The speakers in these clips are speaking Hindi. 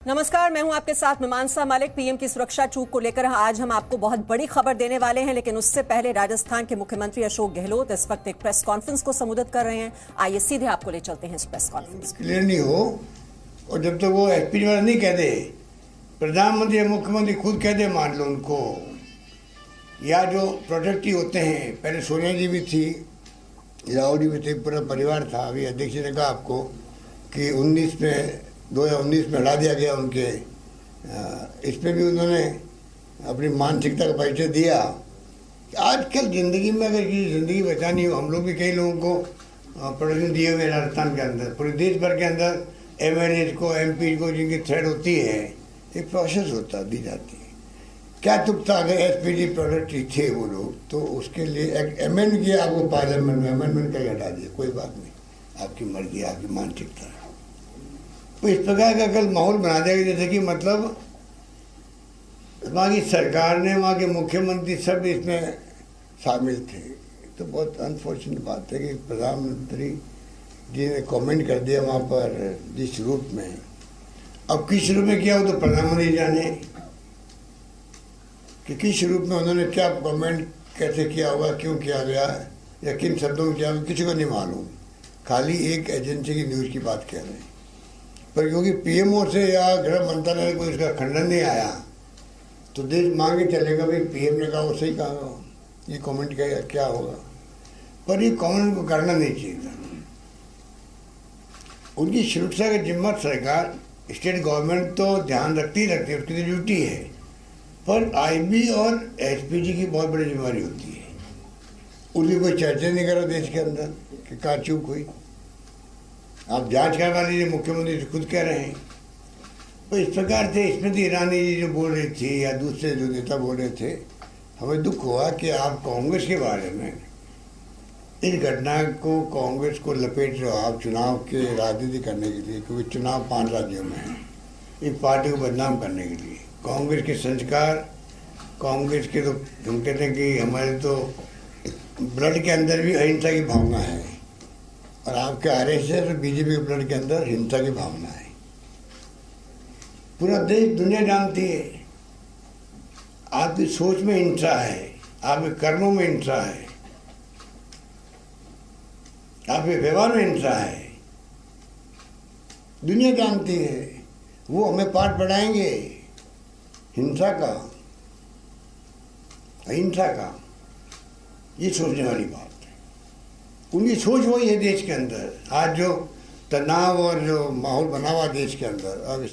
नमस्कार, मैं हूं आपके साथ मीमांसा मलिक। पीएम की सुरक्षा चूक को लेकर आज हम आपको बहुत बड़ी खबर देने वाले हैं, लेकिन उससे पहले राजस्थान के मुख्यमंत्री अशोक गहलोत इस वक्त एक प्रेस कॉन्फ्रेंस को संबोधित कर रहे हैं। आइए सीधे आपको ले चलते हैं इस प्रेस कॉन्फ्रेंस। क्लियर नहीं हो और जब तक वो एसपी वाला नहीं कह दे, प्रधानमंत्री या मुख्यमंत्री खुद कह दे, मान लो उनको, या जो प्रोटेक्टिव होते हैं, पहले सोनिया जी भी थी, राहुल जी भी थे, पूरा परिवार था। अभी अध्यक्ष जी ने कहा आपको कि 2019 में हटा दिया गया उनके, इस पर भी उन्होंने अपनी मानसिकता का परिचय दिया कि आजकल ज़िंदगी में अगर किसी ज़िंदगी बचानी हो, हम लोग भी कई लोगों को प्रोटेक्शन दिए हुए राजस्थान के अंदर, पूरे देश भर के अंदर एमएलए को, एमपी को जिनकी थ्रेड होती है, एक प्रोसेस होता दी जाती है। क्या तुक था अगर एसपीजी प्रोटेक्टिव थे वो लोग, तो उसके लिए एक अमेंड किया आपको पार्लियामेंट में, अमेंडमेंट करके हटा दिया, कोई बात नहीं, आपकी मर्जी, आपकी मानसिकता है। तो इस प्रकार का कल माहौल बना दिया गया जैसे कि मतलब वहाँ की सरकार ने, वहाँ के मुख्यमंत्री सब इसमें शामिल थे। तो बहुत अनफॉर्चुनेट बात है कि प्रधानमंत्री जी ने कमेंट कर दिया वहाँ पर जिस रूप में। अब किस रूप में किया वो तो प्रधानमंत्री जाने कि किस रूप में उन्होंने क्या कमेंट कैसे किया होगा, क्यों किया गया या किन शब्दों में किया होगा, किसी को नहीं मालूम। खाली एक एजेंसी की न्यूज़ की बात कह रहे हैं, पर क्योंकि पीएमओ से या गृह मंत्रालय को इसका खंडन नहीं आया तो देश मांगे चलेगा भाई पीएम ने कहा, वो सही कहा, ये कमेंट क्या होगा। पर ये कमेंट को करना नहीं चाहिए था। उनकी सुरक्षा का जिम्मा सरकार, स्टेट गवर्नमेंट तो ध्यान रखती है, उसकी तो ड्यूटी है, पर आईबी और एसपीजी की बहुत बड़ी जिम्मेदारी होती है। उनकी कोई चर्चा नहीं करा देश के अंदर कि कहाँ चूक हुई। आप जांच करवा लीजिए, मुख्यमंत्री खुद कह रहे हैं। तो इस प्रकार से स्मृति ईरानी जी जो बोल रही थी या दूसरे जो नेता बोल रहे थे, हमें दुख हुआ कि आप कांग्रेस के बारे में इस घटना को, कांग्रेस को लपेट रहे हो आप चुनाव के राजनीति करने के लिए, क्योंकि चुनाव 5 राज्यों में है, एक पार्टी को बदनाम करने के लिए। कांग्रेस के संस्कार, कांग्रेस के तो हम कहते हैं कि हमारे तो ब्लड के अंदर भी अहिंसा की भावना है, और आपके आरएसएस और बीजेपी के ब्लड के अंदर हिंसा की भावना है। पूरा देश दुनिया जानती है, आपकी सोच में हिंसा है, आपके कर्मों में हिंसा है, आपके व्यवहार में हिंसा है, दुनिया जानती है। वो हमें पाठ पढ़ाएंगे हिंसा का, अहिंसा का, ये सोचने वाली बात। उनकी सोच वही है देश के अंदर। आज जो तनाव और जो माहौल बना हुआ देश के अंदर, अब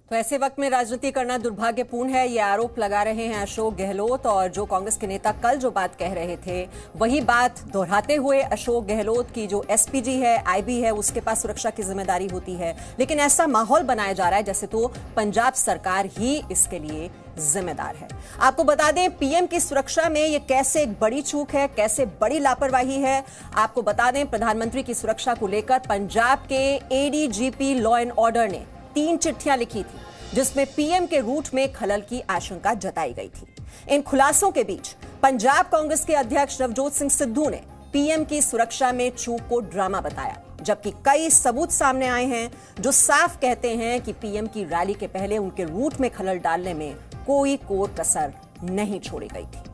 तो ऐसे वक्त में राजनीति करना दुर्भाग्यपूर्ण है, ये आरोप लगा रहे हैं अशोक गहलोत। और जो कांग्रेस के नेता कल जो बात कह रहे थे, वही बात दोहराते हुए अशोक गहलोत की जो एसपीजी है, आईबी है, उसके पास सुरक्षा की जिम्मेदारी होती है, लेकिन ऐसा माहौल बनाया जा रहा है जैसे तो पंजाब सरकार ही इसके लिए जिम्मेदार है। आपको बता दें, पीएम की सुरक्षा में ये कैसे एक बड़ी चूक है, कैसे बड़ी लापरवाही है। आपको बता दें, प्रधानमंत्री की सुरक्षा को लेकर पंजाब के एडीजीपी लॉ एंड ऑर्डर ने 3 चिट्ठियां लिखी थी, जिसमें पीएम के रूट में खलल की आशंका जताई गई थी। इन खुलासों के बीच पंजाब कांग्रेस के अध्यक्ष नवजोत सिंह सिद्धू ने पीएम की सुरक्षा में चूक को ड्रामा बताया, जबकि कई सबूत सामने आए हैं जो साफ कहते हैं कि पीएम की रैली के पहले उनके रूट में खलल डालने में कोई कोर कसर नहीं छोड़ी गई थी।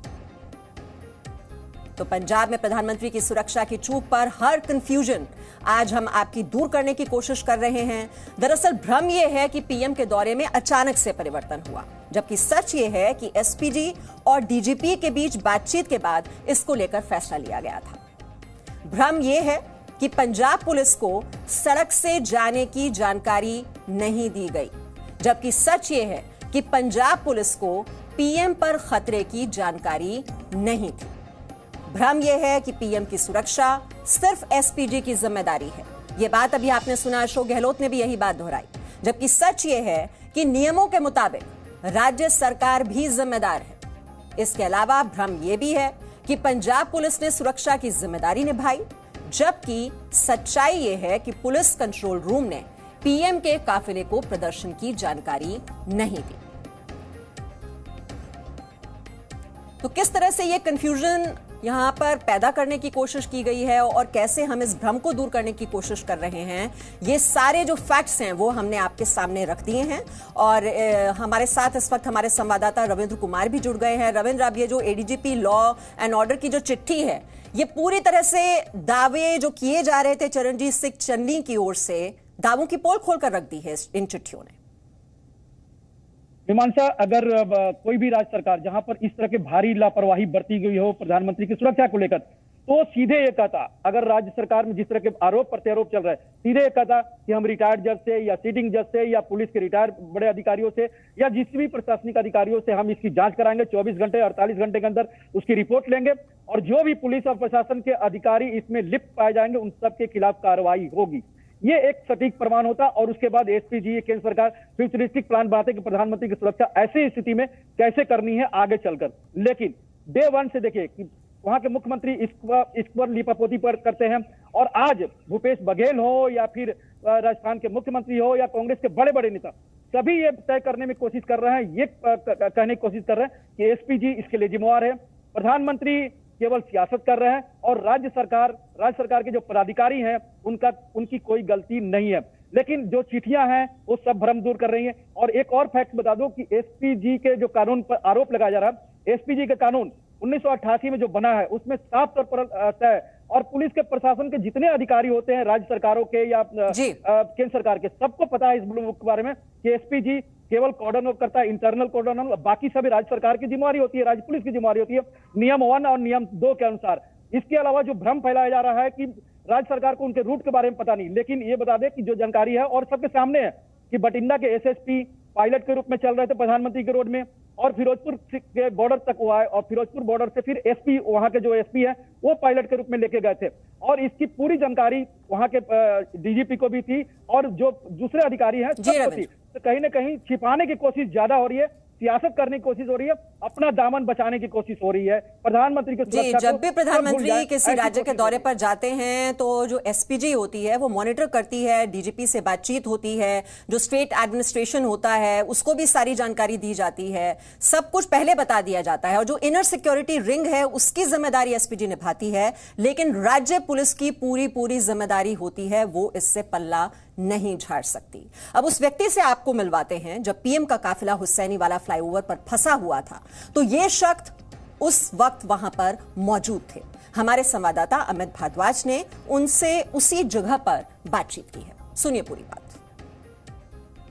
तो पंजाब में प्रधानमंत्री की सुरक्षा की चूक पर हर कंफ्यूजन आज हम आपकी दूर करने की कोशिश कर रहे हैं। दरअसल भ्रम यह है कि पीएम के दौरे में अचानक से परिवर्तन हुआ, जबकि सच यह है कि एसपीजी और डीजीपी के बीच बातचीत के बाद इसको लेकर फैसला लिया गया था। भ्रम यह है कि पंजाब पुलिस को सड़क से जाने की जानकारी नहीं दी गई, जबकि सच यह है कि पंजाब पुलिस को पीएम पर खतरे की जानकारी नहीं थी। भ्रम यह है कि पीएम की सुरक्षा सिर्फ एसपीजी की जिम्मेदारी है। यह बात अभी आपने सुना, अशोक गहलोत ने भी यही बात दोहराई, जबकि सच यह है कि नियमों के मुताबिक राज्य सरकार भी जिम्मेदार है। इसके अलावा भ्रम यह भी है कि पंजाब पुलिस ने सुरक्षा की जिम्मेदारी निभाई, जबकि सच्चाई यह है कि पुलिस कंट्रोल रूम ने पीएम के काफिले को प्रदर्शन की जानकारी नहीं दी। तो किस तरह से यह कंफ्यूजन यहाँ पर पैदा करने की कोशिश की गई है और कैसे हम इस भ्रम को दूर करने की कोशिश कर रहे हैं, ये सारे जो फैक्ट्स हैं वो हमने आपके सामने रख दिए हैं। और हमारे साथ इस वक्त हमारे संवाददाता रविंद्र कुमार भी जुड़ गए हैं। रविंद्र, अब ये जो एडीजीपी लॉ एंड ऑर्डर की जो चिट्ठी है, ये पूरी तरह से दावे जो किए जा रहे थे चरणजीत सिंह चन्नी की ओर से, दावों की पोल खोलकर रख दी है इन चिट्ठियों ने। मीमांसा, अगर कोई भी राज्य सरकार जहां पर इस तरह की भारी लापरवाही बरती गई हो प्रधानमंत्री की सुरक्षा को लेकर, तो सीधे ये कहता, अगर राज्य सरकार में जिस तरह के आरोप प्रत्यारोप चल रहे हैं, सीधे ये कहता कि हम रिटायर्ड जज से या सिटिंग जज से या पुलिस के रिटायर्ड बड़े अधिकारियों से या जिस भी प्रशासनिक अधिकारियों से हम इसकी जांच कराएंगे, 24 घंटे 48 घंटे के अंदर उसकी रिपोर्ट लेंगे और जो भी पुलिस और प्रशासन के अधिकारी इसमें लिप्त पाए जाएंगे उन सबके खिलाफ कार्रवाई होगी। ये एक सटीक प्रमाण होता और उसके बाद एसपीजी, केंद्र सरकार फ्यूचरिस्टिक प्लान बनाते कि प्रधानमंत्री की सुरक्षा ऐसी स्थिति में कैसे करनी है आगे चलकर। लेकिन डे वन से देखिए कि वहां के मुख्यमंत्री इस पर लिपापोती पर करते हैं और आज भूपेश बघेल हो या फिर राजस्थान के मुख्यमंत्री हो या कांग्रेस के बड़े बड़े नेता, सभी ये तय करने में कोशिश कर रहे हैं, ये कहने की कोशिश कर रहे हैं कि एसपीजी इसके लिए जिम्मेवार है, प्रधानमंत्री केवल सियासत कर रहे हैं और राज्य सरकार के जो पदाधिकारी हैं उनकी कोई गलती नहीं है। लेकिन जो चिट्ठियां हैं वो सब भ्रम दूर कर रही हैं। और एक और फैक्ट बता दो कि एसपीजी के जो कानून पर आरोप लगाया जा रहा है, एसपीजी का कानून 1988 में जो बना है उसमें साफ तौर पर तय और पुलिस के प्रशासन के जितने अधिकारी होते हैं राज्य सरकारों के या केंद्र सरकार के, सबको पता है इस ब्लू बुक के बारे में कि एसपीजी केवल कॉर्डन करता है, इंटरनल कॉर्डन, बाकी सभी राज्य सरकार की जिम्मेवारी होती है, राज्य पुलिस की जिम्मेवारी होती है नियम 1 और नियम 2 के अनुसार। इसके अलावा जो भ्रम फैलाया जा रहा है कि राज्य सरकार को उनके रूट के बारे में पता नहीं, लेकिन ये बता दें कि जो जानकारी है और सबके सामने है कि बठिंडा के एसएसपी पायलट के रूप में चल रहे थे प्रधानमंत्री के रोड में और फिरोजपुर के बॉर्डर तक वो आए और फिरोजपुर बॉर्डर से फिर एसपी, वहां के जो एसपी है वो पायलट के रूप में लेके गए थे और इसकी पूरी जानकारी वहां के डीजीपी को भी थी और जो दूसरे अधिकारी हैं सबको थी। तो कहीं ना कहीं छिपाने की कोशिश ज्यादा हो रही है, सियासत करने की कोशिश हो रही है, अपना दामन बचाने की कोशिश हो रही है प्रधानमंत्री की सुरक्षा। जब भी प्रधानमंत्री किसी राज्य के दौरे पर जाते हैं तो जो एसपीजी होती है वो मॉनिटर करती है, डीजीपी से बातचीत होती है, जो स्टेट एडमिनिस्ट्रेशन होता है उसको भी सारी जानकारी दी जाती है, सब कुछ पहले बता दिया जाता है और जो इनर सिक्योरिटी रिंग है उसकी जिम्मेदारी एसपीजी निभाती है, लेकिन राज्य पुलिस की पूरी जिम्मेदारी होती है, वो इससे पल्ला नहीं झाड़ सकती। अब उस व्यक्ति से आपको मिलवाते हैं जब पीएम का काफिला हुसैनी वाला फ्लाईओवर पर फंसा हुआ था तो ये शख्स उस वक्त वहां पर मौजूद थे। हमारे संवाददाता अमित भारद्वाज ने उनसे उसी जगह पर बातचीत की है, सुनिए पूरी बात।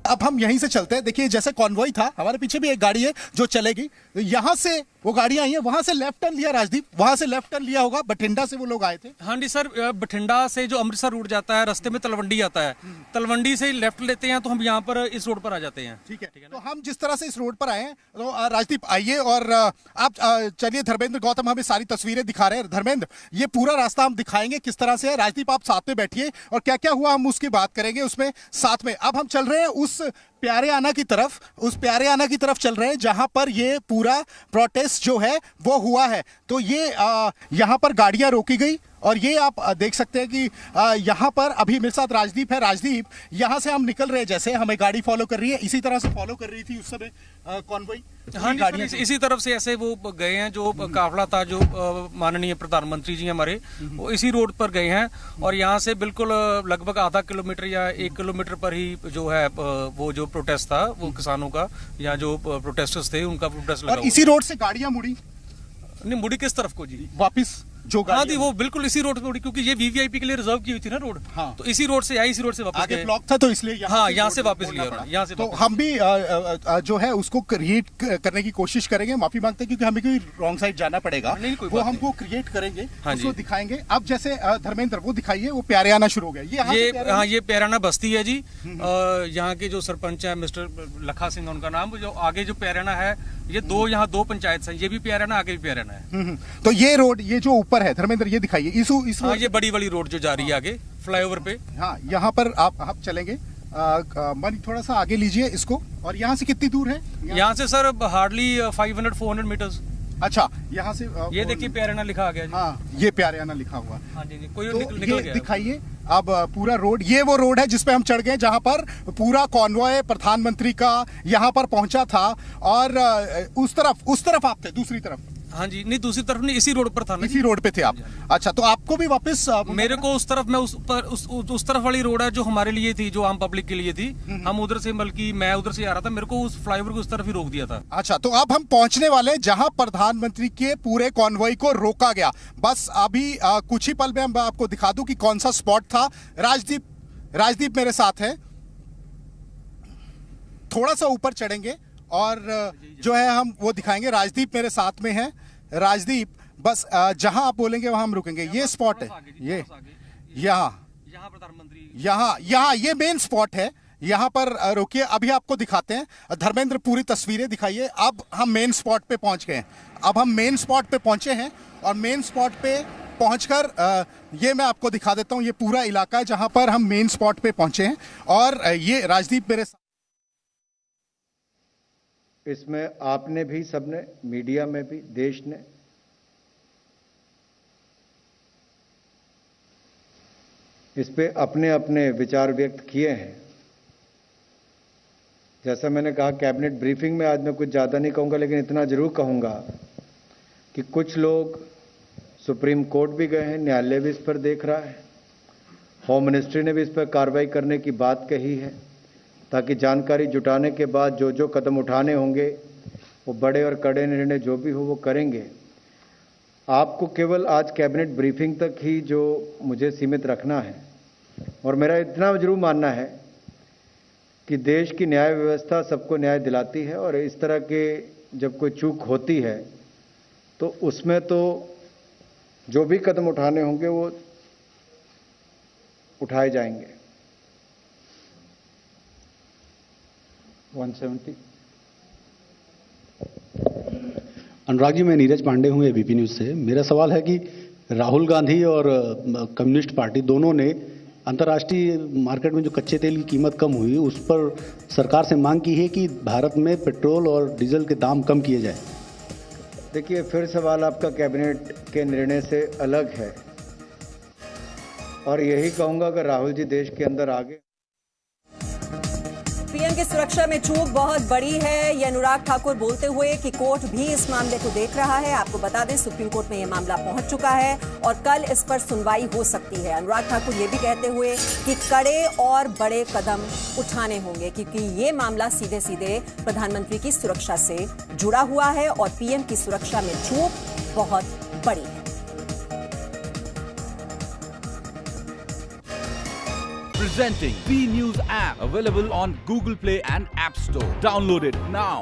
अब हम यहीं से चलते हैं। देखिए जैसे कॉन्वॉय था, हमारे पीछे भी एक गाड़ी है जो चलेगी, यहां से वो गाड़ियां आई हैं, वहां से लेफ्ट टर्न लिया राजदीप, वहां से लेफ्ट टर्न लिया होगा, बठिंडा से वो लोग आए थे। हाँ जी सर, बठिंडा से जो अमृतसर रूट जाता है रास्ते में तलवंडी आता है, तलवंडी से लेफ्ट लेते हैं तो हम यहाँ पर इस रोड पर आ जाते हैं। ठीक है, तो हम जिस तरह से इस रोड पर आए हैं तो राजदीप आइए और आप चलिए, धर्मेंद्र गौतम हमें सारी तस्वीरें दिखा रहे हैं। धर्मेंद्र, ये पूरा रास्ता हम दिखाएंगे किस तरह से है। राजदीप आप साथ में बैठिए और क्या क्या हुआ हम उसकी बात करेंगे उसमें साथ में। अब हम चल रहे हैं उस प्यारे आना की तरफ चल रहे हैं जहां पर ये पूरा प्रोटेस्ट जो है वो हुआ है। तो ये यहां पर गाड़ियां रोकी गई और ये आप देख सकते हैं कि यहाँ पर अभी मेरे साथ राजदीप है। राजदीप, यहाँ से हम निकल रहे हैं, जैसे हमें गाड़ी फॉलो कर रही है, इसी तरह से फॉलो कर रही थी उस समय कॉन्वॉय। हाँ जी, इसी तरफ से ऐसे वो गए हैं, जो काफिला था जो माननीय प्रधानमंत्री जी हमारे, वो इसी रोड पर गए हैं और यहाँ से बिल्कुल लगभग आधा किलोमीटर या 1 किलोमीटर पर ही जो है वो जो प्रोटेस्ट था वो किसानों का या जो प्रोटेस्टर्स थे उनका प्रोटेस्ट लगा। और इसी रोड से गाड़ियां मुड़ी? नहीं, मुड़ी किस तरफ को जी? वापिस जो हाँ जी, वो बिल्कुल इसी रोड पे, क्योंकि ये वीवीआईपी के लिए रिजर्व की हुई थी ना रोड। हाँ। तो इसी रोड से इसी रोड से वापस आगे ब्लॉक था तो इसलिए यहाँ से वापस लिया, यहाँ से। तो हम भी जो है उसको क्रिएट करने की कोशिश करेंगे। माफी मांगते हैं क्योंकि हमें कोई रॉन्ग साइड जाना पड़ेगा, वो हमको क्रिएट करेंगे, उसको दिखाएंगे। अब जैसे धर्मेंद्र वो दिखाइए, वो प्यारेआना शुरू हो गया। ये प्यारेआना बस्ती है जी। यहाँ के जो सरपंच है मिस्टर लखा सिंह उनका नाम, जो आगे जो प्यारेआना है, ये यहाँ दो पंचायत है, ये भी प्यारेआना, आगे भी प्यारेआना है। तो ये रोड, ये जो ऊपर है धर्मेंद्र, ये दिखाइए इस ये बड़ी वाली रोड जो जा रही है आगे फ्लाईओवर पे। हाँ, यहाँ पर आप चलेंगे, मन थोड़ा सा आगे लीजिए इसको। और यहाँ से कितनी दूर है? यहाँ से सर हार्डली 500-400 मीटर्स। अच्छा, यहाँ से ये देखिए प्यारेआना लिखा आ गया। हाँ, ये प्यारेआना लिखा हुआ। हाँ जी, कोई तो निकल गया। दिखाइए अब पूरा रोड, ये वो रोड है जिसपे हम चढ़ गए, जहां पर पूरा कॉन्वॉय प्रधानमंत्री का यहाँ पर पहुंचा था। और उस तरफ आप थे, दूसरी तरफ। हाँ जी, नहीं दूसरी तरफ नहीं, इसी रोड पर था ना। इसी रोड पे थे आप? अच्छा, तो आपको भी वापस मेरे को उस तरफ, मैं उस तरफ वाली रोड है जो हमारे लिए थी, जो आम पब्लिक के लिए थी, हम उधर से, बल्कि मैं उधर से आ रहा था, मेरे को उस फ्लाईओवर को उस तरफ ही रोक दिया था। अच्छा, तो अब हम पहुंचने वाले हैं जहां प्रधानमंत्री के पूरे कॉन्वॉय को रोका गया। बस अभी कुछ ही पल में मैं आपको दिखा दूं कि कौन सा स्पॉट था। राजदीप मेरे साथ है, थोड़ा सा ऊपर चढ़ेंगे और जो है हम वो दिखाएंगे। राजदीप मेरे साथ में है। राजदीप, बस जहां आप बोलेंगे वहां हम रुकेंगे। ये स्पॉट है, ये यहाँ प्रधानमंत्री, यहाँ ये मेन स्पॉट है, यहाँ पर रोकिए। अभी आपको दिखाते हैं। धर्मेंद्र, पूरी तस्वीरें दिखाइए। अब हम मेन स्पॉट पे पहुंच गए हैं। अब हम मेन स्पॉट पे पहुंचे हैं और मेन स्पॉट पे पहुंचकर ये मैं आपको दिखा देता हूं। ये पूरा इलाका है जहां पर हम मेन स्पॉट पे पहुंचे हैं और ये राजदीप मेरे साथ। इसमें आपने भी, सबने, मीडिया में भी, देश ने इस पे अपने अपने विचार व्यक्त किए हैं। जैसा मैंने कहा कैबिनेट ब्रीफिंग में, आज मैं कुछ ज़्यादा नहीं कहूँगा, लेकिन इतना जरूर कहूँगा कि कुछ लोग सुप्रीम कोर्ट भी गए हैं, न्यायालय भी इस पर देख रहा है, होम मिनिस्ट्री ने भी इस पर कार्रवाई करने की बात कही है, ताकि जानकारी जुटाने के बाद जो जो कदम उठाने होंगे वो बड़े और कड़े निर्णय जो भी हो वो करेंगे। आपको केवल आज कैबिनेट ब्रीफिंग तक ही जो मुझे सीमित रखना है, और मेरा इतना जरूर मानना है कि देश की न्याय व्यवस्था सबको न्याय दिलाती है, और इस तरह के जब कोई चूक होती है तो उसमें तो जो भी कदम उठाने होंगे वो उठाए जाएंगे। 170। अनुराग जी, मैं नीरज पांडे हूँ एबीपी न्यूज़ से। मेरा सवाल है कि राहुल गांधी और कम्युनिस्ट पार्टी दोनों ने अंतर्राष्ट्रीय मार्केट में जो कच्चे तेल की कीमत कम हुई उस पर सरकार से मांग की है कि भारत में पेट्रोल और डीजल के दाम कम किए जाए। देखिए, फिर सवाल आपका कैबिनेट के निर्णय से अलग है, और यही कहूंगा अगर राहुल जी देश के अंदर आगे। पीएम की सुरक्षा में चूक बहुत बड़ी है, ये अनुराग ठाकुर बोलते हुए कि कोर्ट भी इस मामले को देख रहा है। आपको बता दें, सुप्रीम कोर्ट में यह मामला पहुंच चुका है और कल इस पर सुनवाई हो सकती है। अनुराग ठाकुर ये भी कहते हुए कि कड़े और बड़े कदम उठाने होंगे, क्योंकि ये मामला सीधे सीधे प्रधानमंत्री की सुरक्षा से जुड़ा हुआ है और पीएम की सुरक्षा में चूक बहुत बड़ी है। Presenting B News app, available on Google Play and App Store. Download it now.